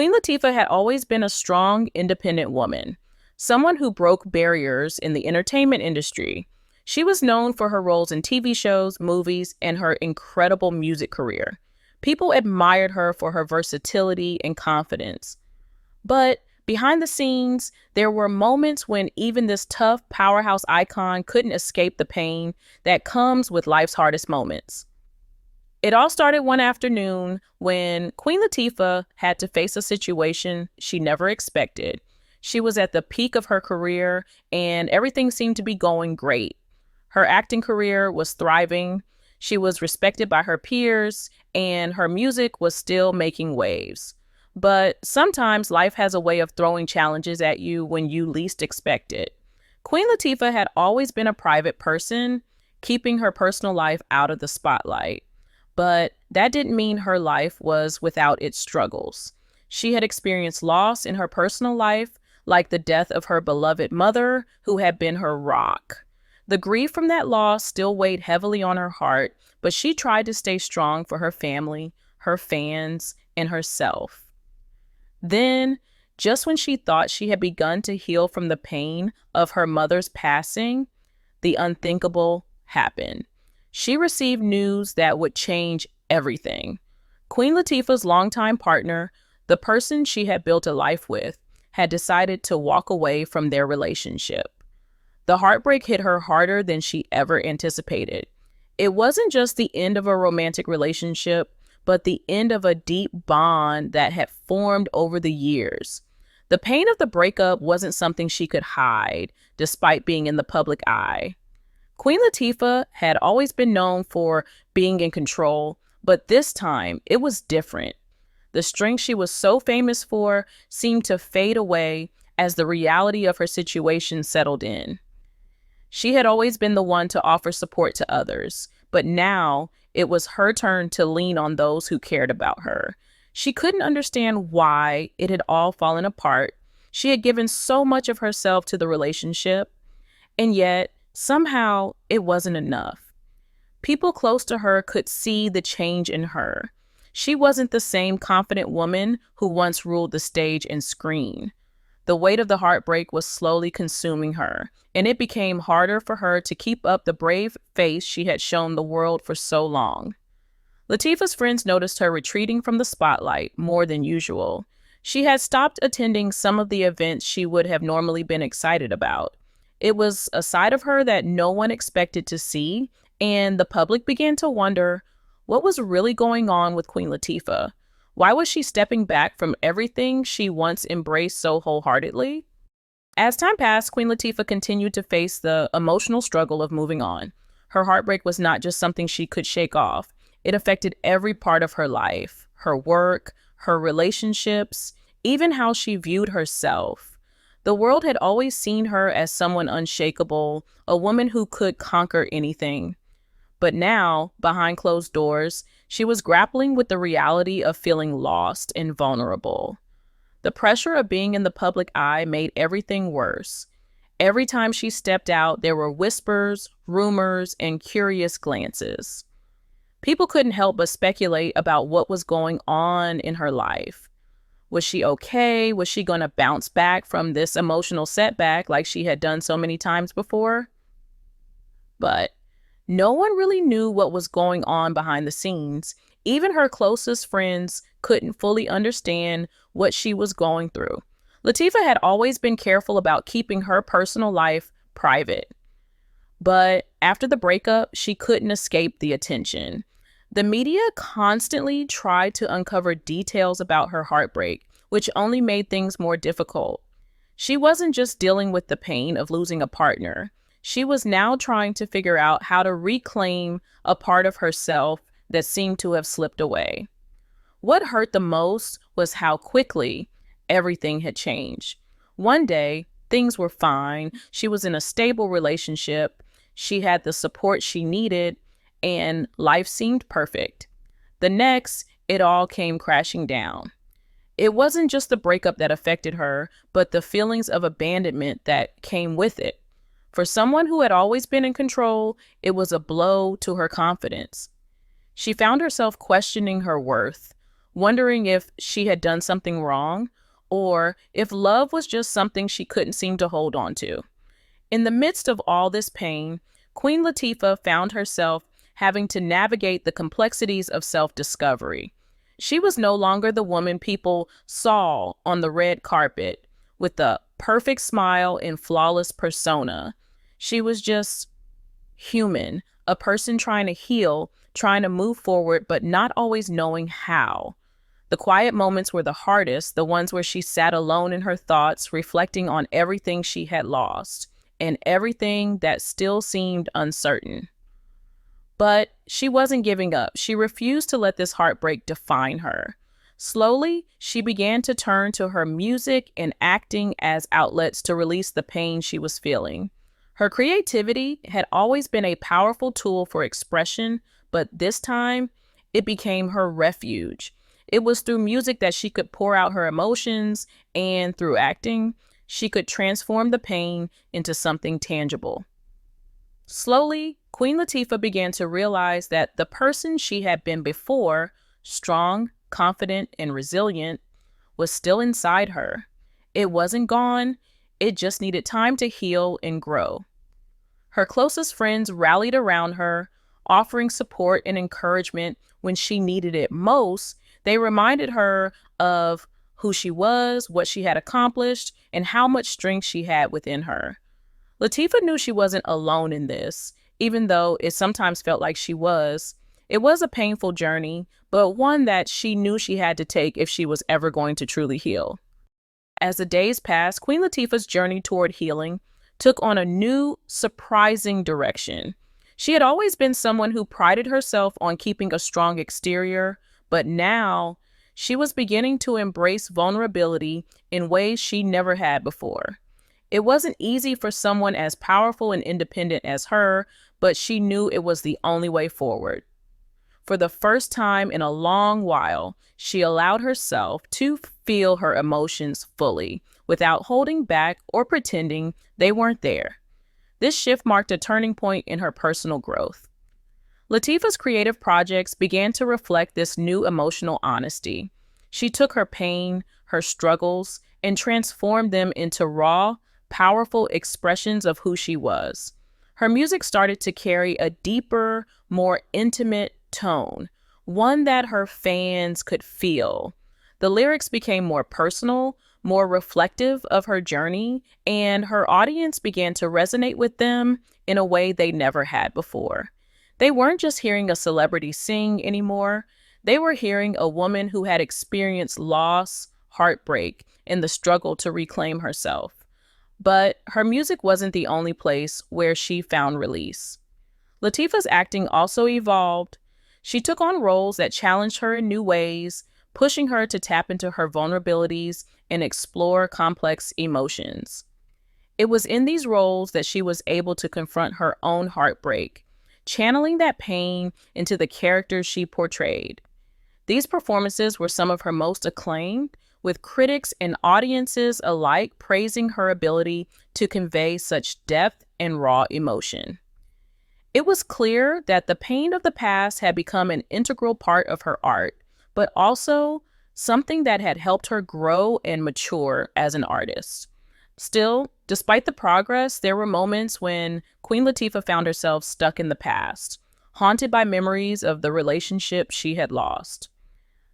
Queen Latifah had always been a strong, independent woman, someone who broke barriers in the entertainment industry. She was known for her roles in TV shows, movies, and her incredible music career. People admired her for her versatility and confidence. But behind the scenes, there were moments when even this tough powerhouse icon couldn't escape the pain that comes with life's hardest moments. It all started one afternoon when Queen Latifah had to face a situation she never expected. She was at the peak of her career and everything seemed to be going great. Her acting career was thriving, she was respected by her peers, and her music was still making waves. But sometimes life has a way of throwing challenges at you when you least expect it. Queen Latifah had always been a private person, keeping her personal life out of the spotlight. But that didn't mean her life was without its struggles. She had experienced loss in her personal life, like the death of her beloved mother, who had been her rock. The grief from that loss still weighed heavily on her heart, but she tried to stay strong for her family, her fans, and herself. Then, just when she thought she had begun to heal from the pain of her mother's passing, the unthinkable happened. She received news that would change everything. Queen Latifah's longtime partner, the person she had built a life with, had decided to walk away from their relationship. The heartbreak hit her harder than she ever anticipated. It wasn't just the end of a romantic relationship, but the end of a deep bond that had formed over the years. The pain of the breakup wasn't something she could hide, despite being in the public eye. Queen Latifah had always been known for being in control, but this time it was different. The strength she was so famous for seemed to fade away as the reality of her situation settled in. She had always been the one to offer support to others, but now it was her turn to lean on those who cared about her. She couldn't understand why it had all fallen apart. She had given so much of herself to the relationship, and yet somehow it wasn't enough. People close to her could see the change in her. She wasn't the same confident woman who once ruled the stage and screen. The weight of the heartbreak was slowly consuming her, and it became harder for her to keep up the brave face she had shown the world for so long. Latifah's friends noticed her retreating from the spotlight more than usual. She had stopped attending some of the events she would have normally been excited about. It was a side of her that no one expected to see, and the public began to wonder what was really going on with Queen Latifah. Why was she stepping back from everything she once embraced so wholeheartedly? As time passed, Queen Latifah continued to face the emotional struggle of moving on. Her heartbreak was not just something she could shake off. It affected every part of her life, her work, her relationships, even how she viewed herself. The world had always seen her as someone unshakable, a woman who could conquer anything. But now, behind closed doors, she was grappling with the reality of feeling lost and vulnerable. The pressure of being in the public eye made everything worse. Every time she stepped out, there were whispers, rumors, and curious glances. People couldn't help but speculate about what was going on in her life. Was she okay? Was she going to bounce back from this emotional setback like she had done so many times before? But no one really knew what was going on behind the scenes. Even her closest friends couldn't fully understand what she was going through. Latifah had always been careful about keeping her personal life private. But after the breakup, she couldn't escape the attention. The media constantly tried to uncover details about her heartbreak, which only made things more difficult. She wasn't just dealing with the pain of losing a partner. She was now trying to figure out how to reclaim a part of herself that seemed to have slipped away. What hurt the most was how quickly everything had changed. One day, things were fine. She was in a stable relationship. She had the support she needed, and life seemed perfect. The next, it all came crashing down. It wasn't just the breakup that affected her, but the feelings of abandonment that came with it. For someone who had always been in control, it was a blow to her confidence. She found herself questioning her worth, wondering if she had done something wrong or if love was just something she couldn't seem to hold on to. In the midst of all this pain, Queen Latifah found herself having to navigate the complexities of self-discovery. She was no longer the woman people saw on the red carpet with the perfect smile and flawless persona. She was just human, a person trying to heal, trying to move forward, but not always knowing how. The quiet moments were the hardest, the ones where she sat alone in her thoughts, reflecting on everything she had lost and everything that still seemed uncertain. But she wasn't giving up. She refused to let this heartbreak define her. Slowly, she began to turn to her music and acting as outlets to release the pain she was feeling. Her creativity had always been a powerful tool for expression, but this time, it became her refuge. It was through music that she could pour out her emotions, and through acting, she could transform the pain into something tangible. Slowly, Queen Latifah began to realize that the person she had been before, strong, confident, and resilient, was still inside her. It wasn't gone, it just needed time to heal and grow. Her closest friends rallied around her, offering support and encouragement when she needed it most. They reminded her of who she was, what she had accomplished, and how much strength she had within her. Latifah knew she wasn't alone in this, even though it sometimes felt like she was. It was a painful journey, but one that she knew she had to take if she was ever going to truly heal. As the days passed, Queen Latifah's journey toward healing took on a new, surprising direction. She had always been someone who prided herself on keeping a strong exterior, but now she was beginning to embrace vulnerability in ways she never had before. It wasn't easy for someone as powerful and independent as her, but she knew it was the only way forward. For the first time in a long while, she allowed herself to feel her emotions fully, without holding back or pretending they weren't there. This shift marked a turning point in her personal growth. Latifah's creative projects began to reflect this new emotional honesty. She took her pain, her struggles, and transformed them into raw, powerful expressions of who she was. Her music started to carry a deeper, more intimate tone, one that her fans could feel. The lyrics became more personal, more reflective of her journey, and her audience began to resonate with them in a way they never had before. They weren't just hearing a celebrity sing anymore. They were hearing a woman who had experienced loss, heartbreak, and the struggle to reclaim herself. But her music wasn't the only place where she found release. Latifah's acting also evolved. She took on roles that challenged her in new ways, pushing her to tap into her vulnerabilities and explore complex emotions. It was in these roles that she was able to confront her own heartbreak, channeling that pain into the characters she portrayed. These performances were some of her most acclaimed, with critics and audiences alike praising her ability to convey such depth and raw emotion. It was clear that the pain of the past had become an integral part of her art, but also something that had helped her grow and mature as an artist. Still, despite the progress, there were moments when Queen Latifah found herself stuck in the past, haunted by memories of the relationship she had lost.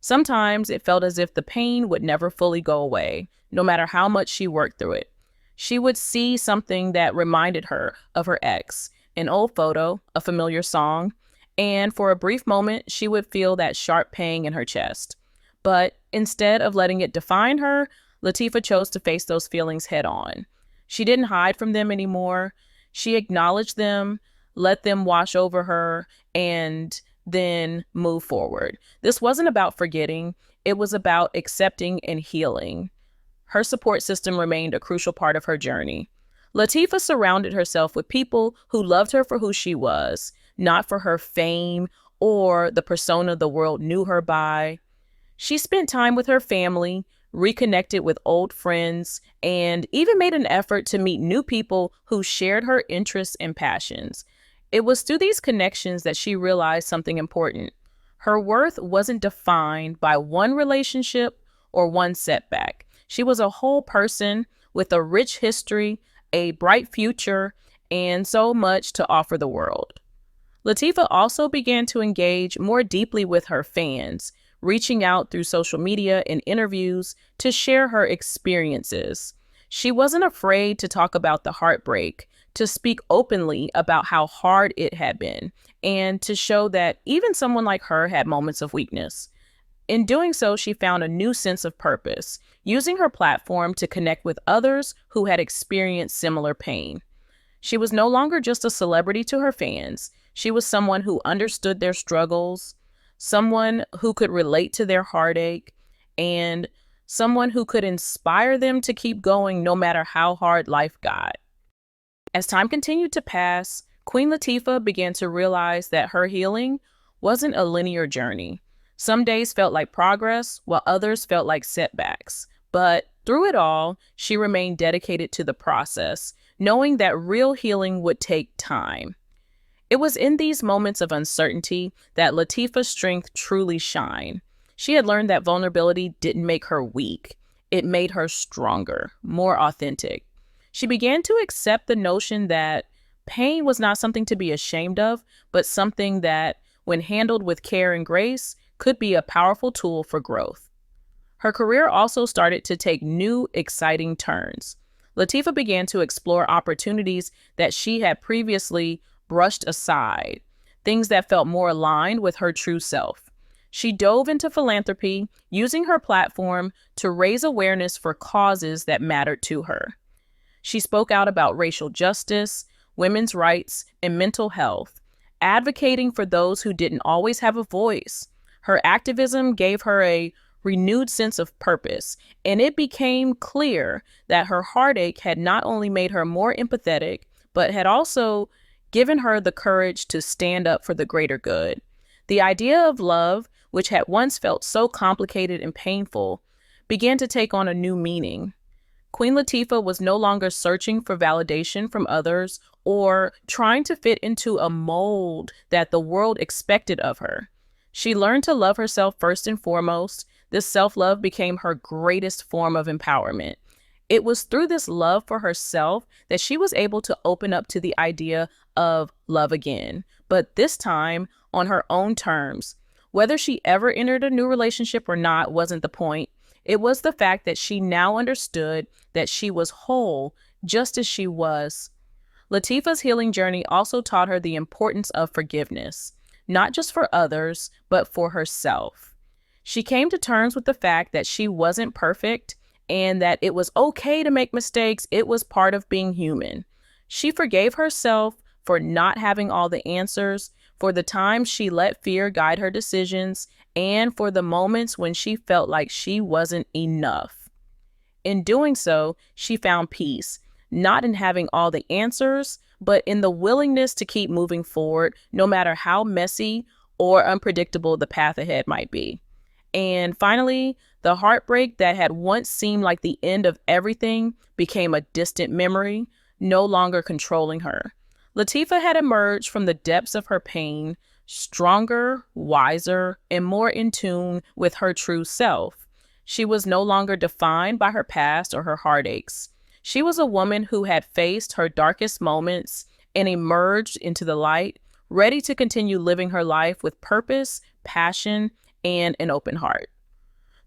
Sometimes it felt as if the pain would never fully go away, no matter how much she worked through it. She would see something that reminded her of her ex, an old photo, a familiar song, and for a brief moment, she would feel that sharp pain in her chest. But instead of letting it define her, Latifah chose to face those feelings head on. She didn't hide from them anymore. She acknowledged them, let them wash over her, and then move forward. This wasn't about forgetting. It was about accepting and healing. Her support system remained a crucial part of her journey. Latifah surrounded herself with people who loved her for who she was, not for her fame or the persona the world knew her by. She spent time with her family, reconnected with old friends, and even made an effort to meet new people who shared her interests and passions. It was through these connections that she realized something important. Her worth wasn't defined by one relationship or one setback. She was a whole person with a rich history, a bright future, and so much to offer the world. Latifah also began to engage more deeply with her fans, reaching out through social media and interviews to share her experiences. She wasn't afraid to talk about the heartbreak, to speak openly about how hard it had been, and to show that even someone like her had moments of weakness. In doing so, she found a new sense of purpose, using her platform to connect with others who had experienced similar pain. She was no longer just a celebrity to her fans. She was someone who understood their struggles, someone who could relate to their heartache, and someone who could inspire them to keep going no matter how hard life got. As time continued to pass, Queen Latifah began to realize that her healing wasn't a linear journey. Some days felt like progress, while others felt like setbacks. But through it all, she remained dedicated to the process, knowing that real healing would take time. It was in these moments of uncertainty that Latifah's strength truly shined. She had learned that vulnerability didn't make her weak. It made her stronger, more authentic. She began to accept the notion that pain was not something to be ashamed of, but something that, when handled with care and grace, could be a powerful tool for growth. Her career also started to take new, exciting turns. Latifah began to explore opportunities that she had previously brushed aside, things that felt more aligned with her true self. She dove into philanthropy, using her platform to raise awareness for causes that mattered to her. She spoke out about racial justice, women's rights, and mental health, advocating for those who didn't always have a voice. Her activism gave her a renewed sense of purpose, and it became clear that her heartache had not only made her more empathetic, but had also given her the courage to stand up for the greater good. The idea of love, which had once felt so complicated and painful, began to take on a new meaning. Queen Latifah was no longer searching for validation from others or trying to fit into a mold that the world expected of her. She learned to love herself first and foremost. This self-love became her greatest form of empowerment. It was through this love for herself that she was able to open up to the idea of love again, but this time on her own terms. Whether she ever entered a new relationship or not wasn't the point. It was the fact that she now understood that she was whole just as she was. Latifah's healing journey also taught her the importance of forgiveness, not just for others, but for herself. She came to terms with the fact that she wasn't perfect and that it was okay to make mistakes. It was part of being human. She forgave herself for not having all the answers, for the times she let fear guide her decisions, and for the moments when she felt like she wasn't enough. In doing so, she found peace, not in having all the answers, but in the willingness to keep moving forward, no matter how messy or unpredictable the path ahead might be. And finally, the heartbreak that had once seemed like the end of everything became a distant memory, no longer controlling her. Latifah had emerged from the depths of her pain, stronger, wiser, and more in tune with her true self. She was no longer defined by her past or her heartaches. She was a woman who had faced her darkest moments and emerged into the light, ready to continue living her life with purpose, passion, and an open heart.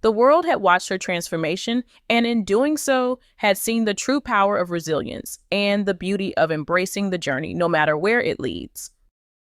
The world had watched her transformation, and in doing so, had seen the true power of resilience and the beauty of embracing the journey, no matter where it leads.